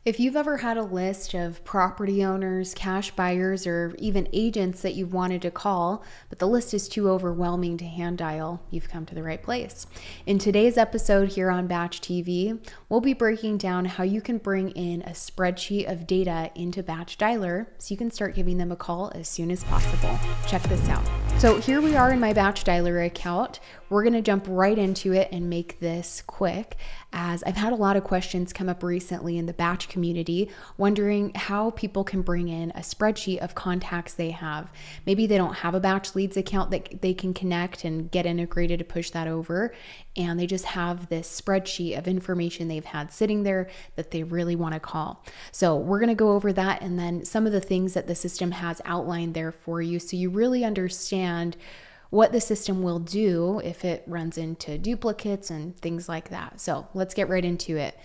If you've ever had a list of property owners, cash buyers, or even agents that you've wanted to call, but the list is too overwhelming to hand dial, you've come to the right place. In today's episode here on Batch TV, we'll be breaking down how you can bring in a spreadsheet of data into BatchDialer so you can start giving them a call as soon as possible. Check this out. So here we are in my BatchDialer account. We're going to jump right into it and make this quick, as I've had a lot of questions come up recently in the Batch community wondering how people can bring in a spreadsheet of contacts they have. Maybe they don't have a Batch Leads account that they can connect and get integrated to push that over, and they just have this spreadsheet of information they've had sitting there that they really want to call. So we're going to go over that and then some of the things that the system has outlined there for you so you really understand what the system will do if it runs into duplicates and things like that. So let's get right into it.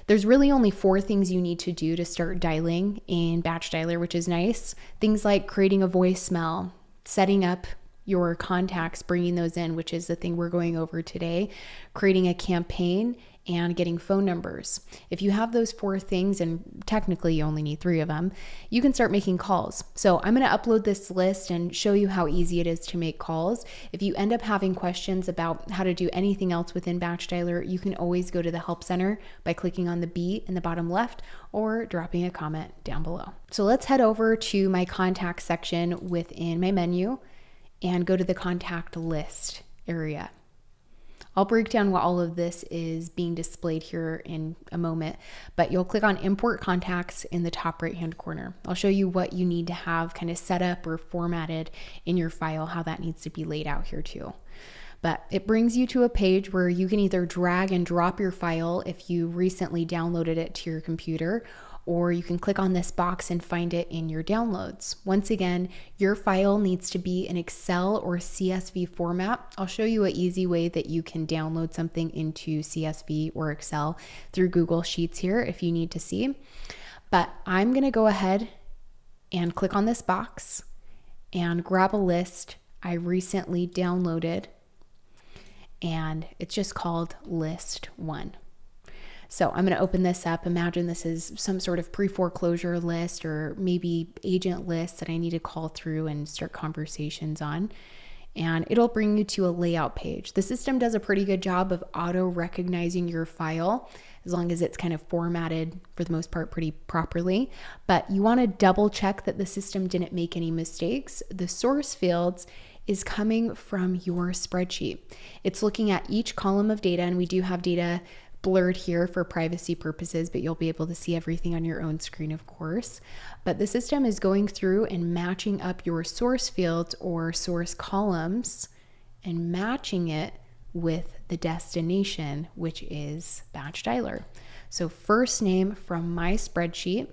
There's really only 4 things you need to do to start dialing in BatchDialer, which is nice. Things like creating a voicemail, setting up your contacts, bringing those in, which is the thing we're going over today, creating a campaign, and getting phone numbers. If you have those 4 things, and technically you only need 3 of them, you can start making calls. So I'm going to upload this list and show you how easy it is to make calls. If you end up having questions about how to do anything else within BatchDialer, you can always go to the Help Center by clicking on the B in the bottom left or dropping a comment down below. So let's head over to my contact section within my menu and go to the contact list area. I'll break down what all of this is being displayed here in a moment, but you'll click on Import Contacts in the top right-hand corner. I'll show you what you need to have kind of set up or formatted in your file, how that needs to be laid out here too. But it brings you to a page where you can either drag and drop your file if you recently downloaded it to your computer, or you can click on this box and find it in your downloads. Once again, your file needs to be in Excel or CSV format. I'll show you an easy way that you can download something into CSV or Excel through Google Sheets here if you need to see. But I'm gonna go ahead and click on this box and grab a list I recently downloaded, and it's just called List 1. So I'm going to open this up. Imagine this is some sort of pre-foreclosure list or maybe agent list that I need to call through and start conversations on. And it'll bring you to a layout page. The system does a pretty good job of auto recognizing your file as long as it's kind of formatted for the most part pretty properly. But you want to double check that the system didn't make any mistakes. The source fields is coming from your spreadsheet. It's looking at each column of data, and we do have data blurred here for privacy purposes, but you'll be able to see everything on your own screen, of course. But the system is going through and matching up your source fields or source columns and matching it with the destination, which is BatchDialer. So first name from my spreadsheet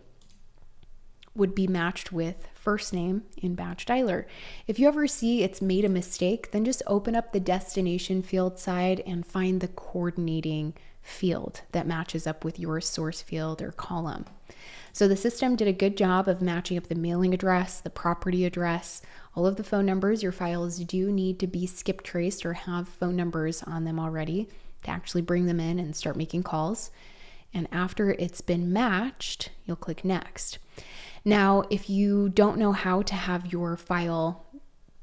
would be matched with first name in BatchDialer. If you ever see it's made a mistake, then just open up the destination field side and find the coordinating field that matches up with your source field or column. So the system did a good job of matching up the mailing address, the property address, all of the phone numbers. Your files do need to be skip traced or have phone numbers on them already to actually bring them in and start making calls. And after it's been matched, you'll click Next. Now, if you don't know how to have your file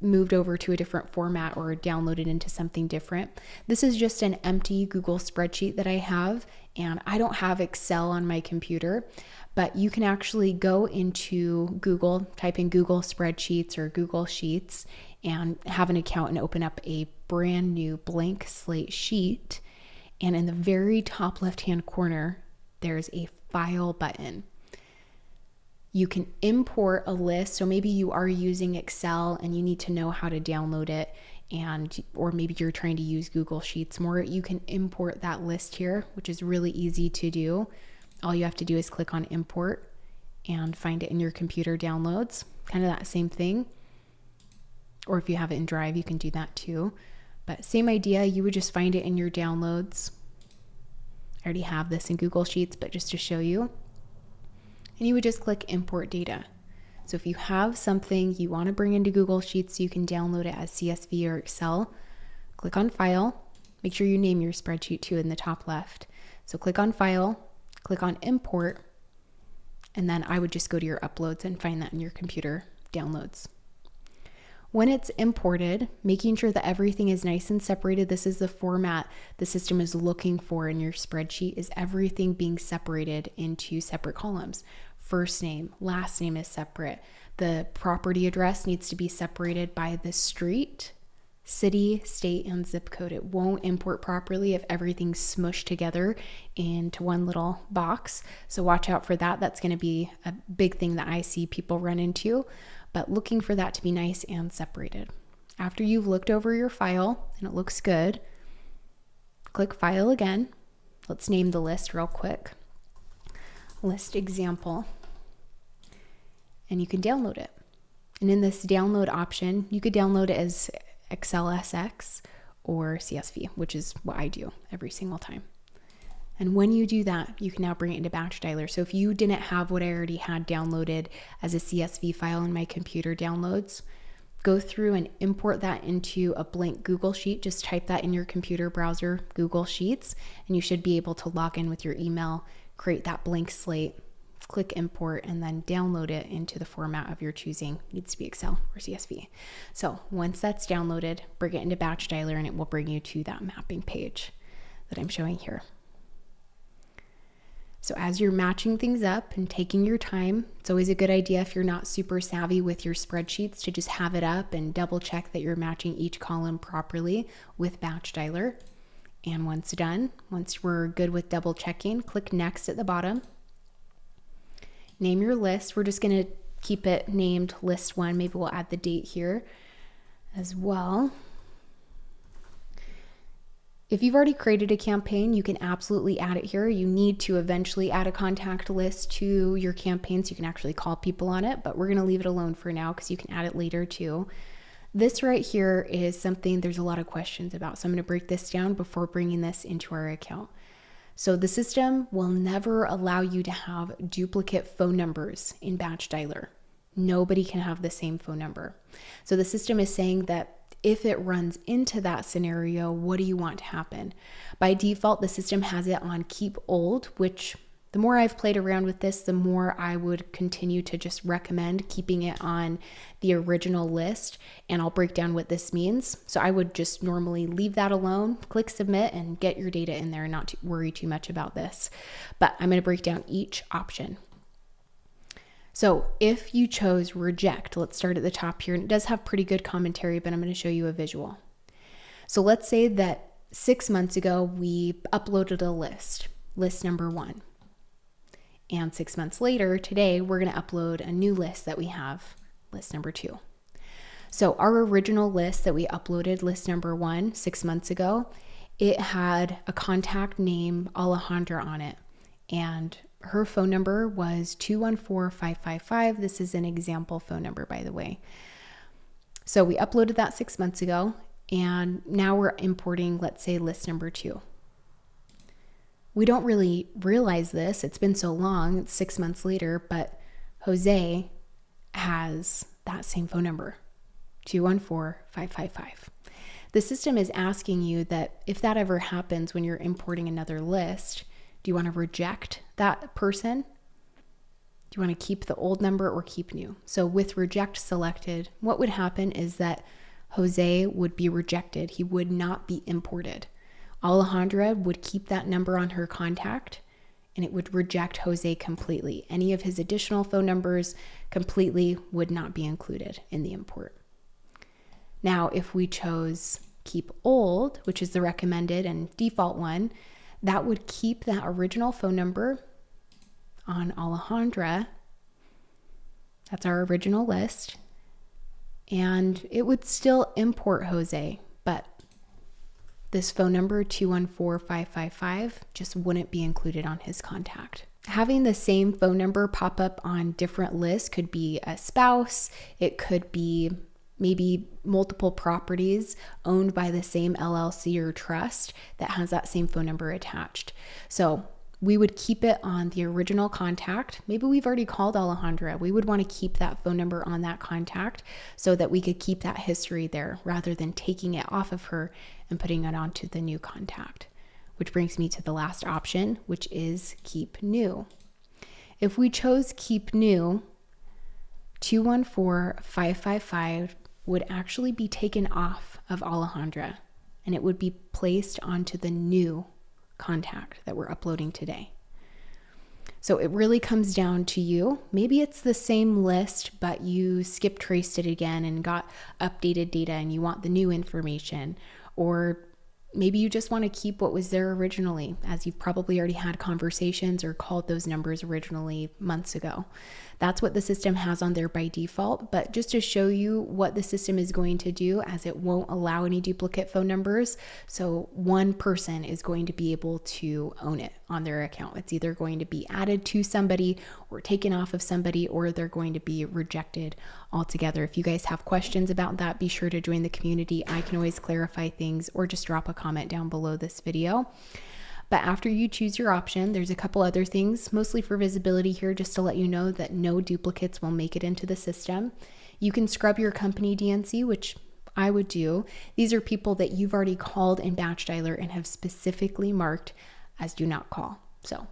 moved over to a different format or downloaded into something different, this is just an empty Google spreadsheet that I have, and I don't have Excel on my computer, but you can actually go into Google, type in Google Spreadsheets or Google Sheets, and have an account and open up a brand new blank slate sheet. And in the very top left-hand corner, there's a File button. You can import a list. So maybe you are using Excel and you need to know how to download it, or maybe you're trying to use Google Sheets more. You can import that list here, which is really easy to do. All you have to do is click on Import and find it in your computer downloads, kind of that same thing. Or if you have it in Drive, you can do that too. But same idea, you would just find it in your downloads. I already have this in Google Sheets, but just to show you. And you would just click Import Data. So if you have something you want to bring into Google Sheets so you can download it as CSV or Excel, click on File. Make sure you name your spreadsheet too in the top left. So click on File, click on Import, And then I would just go to your uploads and find that in your computer downloads. When it's imported, making sure that everything is nice and separated. This is the format the system is looking for in your spreadsheet, is everything being separated into separate columns. First name, last name is separate. The property address needs to be separated by the street, city, state, and zip code. It won't import properly if everything's smushed together into one little box. So watch out for that. That's going to be a big thing that I see people run into, but looking for that to be nice and separated. After you've looked over your file and it looks good, click File again. Let's name the list real quick. List example. And you can download it. And in this download option, you could download it as XLSX or CSV, which is what I do every single time. And when you do that, you can now bring it into BatchDialer. So if you didn't have what I already had downloaded as a CSV file in my computer downloads, go through and import that into a blank Google Sheet. Just type that in your computer browser, Google Sheets, and you should be able to log in with your email, create that blank slate, click import, and then download it into the format of your choosing. It needs to be Excel or CSV. So once that's downloaded, bring it into BatchDialer and it will bring you to that mapping page that I'm showing here. So as you're matching things up and taking your time, it's always a good idea if you're not super savvy with your spreadsheets to just have it up and double check that you're matching each column properly with BatchDialer. And once done, once we're good with double checking, click Next at the bottom. Name your list. We're just going to keep it named List 1. Maybe we'll add the date here as well. If you've already created a campaign, you can absolutely add it here. You need to eventually add a contact list to your campaign so you can actually call people on it, but we're going to leave it alone for now because you can add it later too. This right here is something there's a lot of questions about. So I'm going to break this down before bringing this into our account. So the system will never allow you to have duplicate phone numbers in BatchDialer. Nobody can have the same phone number. So the system is saying that if it runs into that scenario, what do you want to happen? By default, the system has it on keep old, which the more I've played around with this, the more I would continue to just recommend keeping it on the original list. And I'll break down what this means. So I would just normally leave that alone, click submit, and get your data in there and not worry too much about this. But I'm going to break down each option. So if you chose reject, let's start at the top here. And it does have pretty good commentary, but I'm going to show you a visual. So let's say that 6 months ago, we uploaded a list number 1. And 6 months later, today, we're going to upload a new list that we have, list number 2. So our original list that we uploaded, list number 1, 6 months ago, it had a contact name, Alejandra, on it. And her phone number was 214-555. This is an example phone number, by the way. So we uploaded that 6 months ago, and now we're importing, let's say, list number 2. We don't really realize this. It's been so long, it's 6 months later, but Jose has that same phone number, 214-555. The system is asking you that if that ever happens when you're importing another list, do you want to reject that person? Do you want to keep the old number or keep new? So with reject selected, what would happen is that Jose would be rejected. He would not be imported. Alejandra would keep that number on her contact and it would reject Jose completely. Any of his additional phone numbers completely would not be included in the import. Now, if we chose keep old, which is the recommended and default one, that would keep that original phone number on Alejandra. That's our original list. And it would still import Jose, but this phone number, 214-555, just wouldn't be included on his contact. Having the same phone number pop up on different lists could be a spouse. It could be maybe multiple properties owned by the same LLC or trust that has that same phone number attached. So we would keep it on the original contact. Maybe we've already called Alejandra. We would want to keep that phone number on that contact so that we could keep that history there rather than taking it off of her and putting it onto the new contact. Which brings me to the last option, which is keep new. If we chose keep new, 214555 would actually be taken off of Alejandra, and it would be placed onto the new contact that we're uploading today. So it really comes down to you. Maybe it's the same list, but you skip traced it again and got updated data and you want the new information. Or maybe you just want to keep what was there originally, as you've probably already had conversations or called those numbers originally months ago. That's what the system has on there by default, but just to show you what the system is going to do, as it won't allow any duplicate phone numbers. So one person is going to be able to own it on their account. It's either going to be added to somebody or taken off of somebody, or they're going to be rejected altogether. If you guys have questions about that, be sure to join the community. I can always clarify things, or just drop a comment down below this video. But after you choose your option, there's a couple other things, mostly for visibility here, just to let you know that no duplicates will make it into the system. You can scrub your company DNC, which I would do. These are people that you've already called in BatchDialer and have specifically marked as do not call. So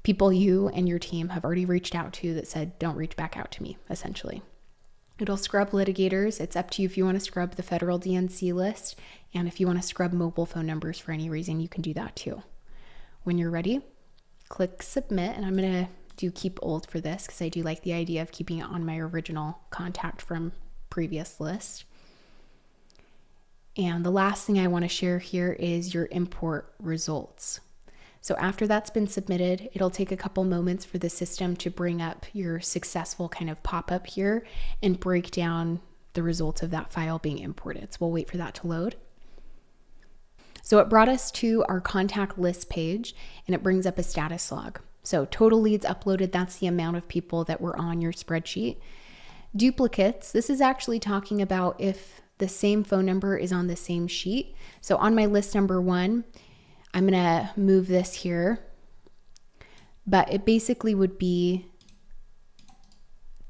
people you and your team have already reached out to that said, don't reach back out to me, essentially. It'll scrub litigators. It's up to you if you want to scrub the federal DNC list. And if you want to scrub mobile phone numbers for any reason, you can do that too. When you're ready, click submit. And I'm going to do keep old for this because I do like the idea of keeping it on my original contact from previous list. And the last thing I want to share here is your import results. So after that's been submitted, it'll take a couple moments for the system to bring up your successful kind of pop-up here and break down the results of that file being imported. So we'll wait for that to load. So it brought us to our contact list page, and it brings up a status log. So total leads uploaded, that's the amount of people that were on your spreadsheet. Duplicates, this is actually talking about if the same phone number is on the same sheet. So on my list number 1, I'm going to move this here, but it basically would be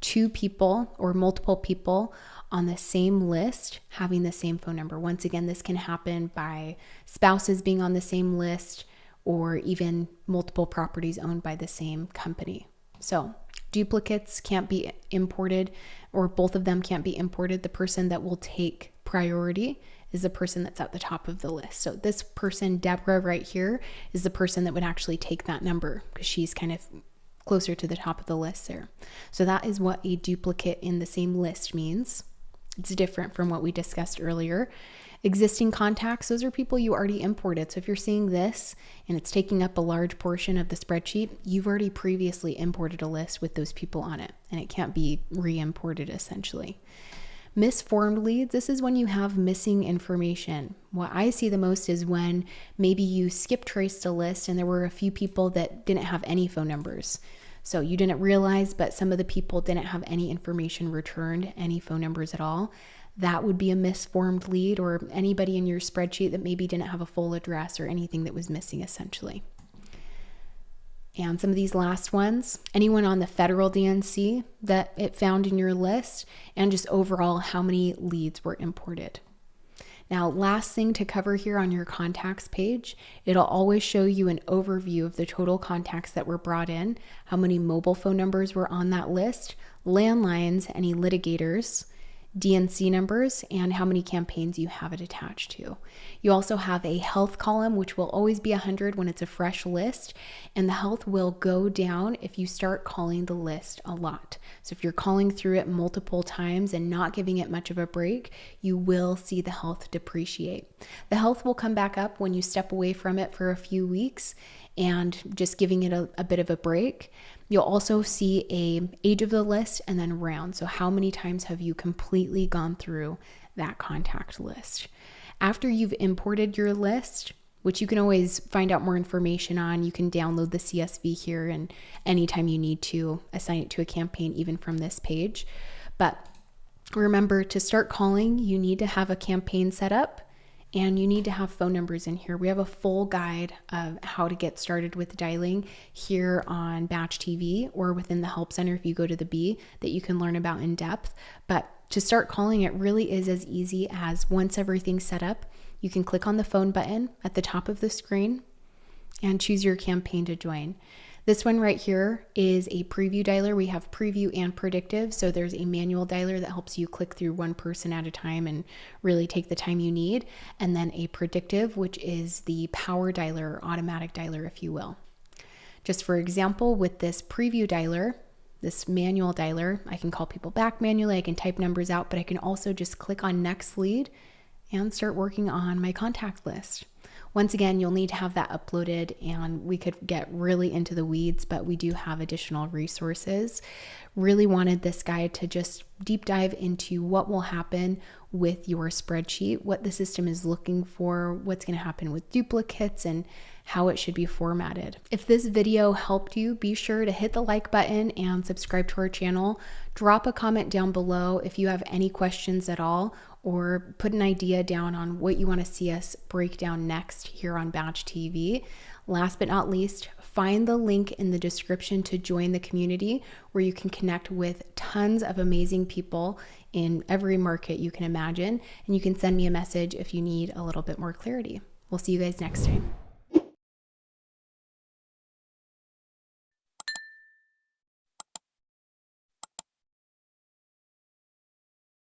2 people or multiple people on the same list having the same phone number. Once again, this can happen by spouses being on the same list or even multiple properties owned by the same company. So duplicates can't be imported, or both of them can't be imported. The person that will take priority is the person that's at the top of the list. So this person, Deborah right here, is the person that would actually take that number because she's kind of closer to the top of the list there. So that is what a duplicate in the same list means. It's different from what we discussed earlier. Existing contacts, those are people you already imported. So if you're seeing this and it's taking up a large portion of the spreadsheet, you've already previously imported a list with those people on it, and it can't be re-imported essentially. Misformed leads, this is when you have missing information. What I see the most is when maybe you skip traced a list and there were a few people that didn't have any phone numbers. So you didn't realize, but some of the people didn't have any information returned, any phone numbers at all. That would be a misformed lead, or anybody in your spreadsheet that maybe didn't have a full address or anything that was missing essentially. And some of these last ones, anyone on the federal DNC that it found in your list, and just overall how many leads were imported. Now, last thing to cover here on your contacts page, it'll always show you an overview of the total contacts that were brought in, how many mobile phone numbers were on that list, landlines, any litigators, DNC numbers, and how many campaigns you have it attached to. You also have a health column, which will always be 100 when it's a fresh list, and the health will go down if you start calling the list a lot. So if you're calling through it multiple times and not giving it much of a break, you will see the health depreciate. The health will come back up when you step away from it for a few weeks and just giving it a bit of a break. You'll also see a age of the list and then round. So how many times have you completely gone through that contact list? After you've imported your list, which you can always find out more information on, you can download the CSV here, and anytime you need to assign it to a campaign, even from this page. But remember, to start calling, you need to have a campaign set up, and you need to have phone numbers in here. We have a full guide of how to get started with dialing here on Batch TV, or within the Help Center if you go to the B, that you can learn about in depth. But to start calling, it really is as easy as, once everything's set up, you can click on the phone button at the top of the screen and choose your campaign to join. This one right here is a preview dialer. We have preview and predictive. So there's a manual dialer that helps you click through one person at a time and really take the time you need. And then a predictive, which is the power dialer, or automatic dialer, if you will. Just for example, with this preview dialer, this manual dialer, I can call people back manually, I can type numbers out, but I can also just click on next lead and start working on my contact list. Once again, you'll need to have that uploaded, and we could get really into the weeds, but we do have additional resources. Really wanted this guide to just deep dive into what will happen with your spreadsheet, what the system is looking for, what's going to happen with duplicates, and how it should be formatted. If this video helped you, be sure to hit the like button and subscribe to our channel. Drop a comment down below if you have any questions at all, or put an idea down on what you want to see us break down next here on Batch TV. Last but not least, find the link in the description to join the community where you can connect with tons of amazing people in every market you can imagine, and you can send me a message if you need a little bit more clarity. We'll see you guys next time.